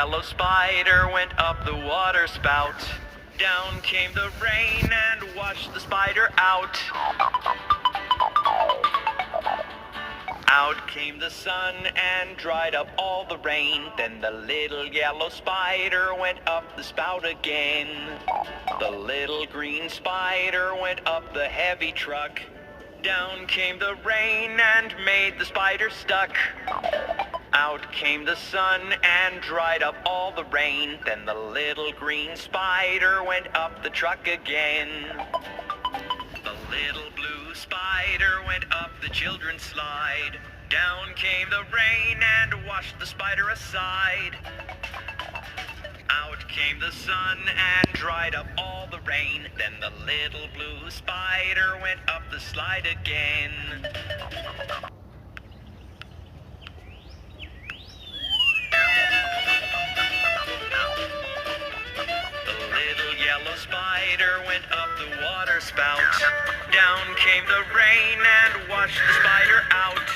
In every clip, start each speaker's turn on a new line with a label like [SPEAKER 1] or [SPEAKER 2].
[SPEAKER 1] yellow spider went up the water spout. Down came the rain and washed the spider out. Out came the sun and dried up all the rain. Then the little yellow spider went up the spout again. The little green spider went up the heavy truck. Down came the rain and made the spider stuck. Out came the sun and dried up all the rain. Then the little green spider went up the truck again. The little blue spider went up the children's slide. Down came the rain and washed the spider aside. Out came the sun and dried up all the rain. Then the little blue spider went up the slide again. Yellow spider went up the water spout. Down came the rain and washed the spider out.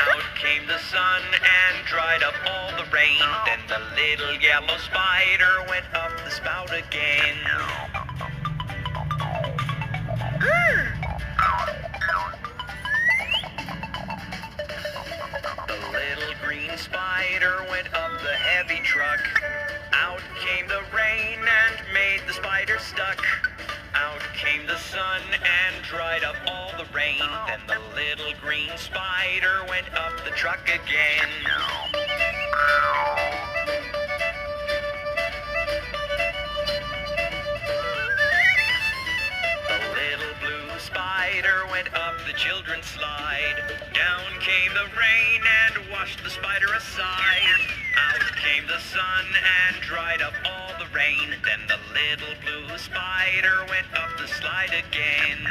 [SPEAKER 1] Out came the sun and dried up all the rain. Then the little yellow spider went up the spout again. The little green spider went up the heavy truck. Out came the rain and made the spider stuck. Out came the sun and dried up all the rain. Then the little green spider went up the truck again. The little blue spider went up the children's slide. Down came the rain and washed the spider aside. Out came the sun and dried up all the rain. Then the little blue spider went up the slide again.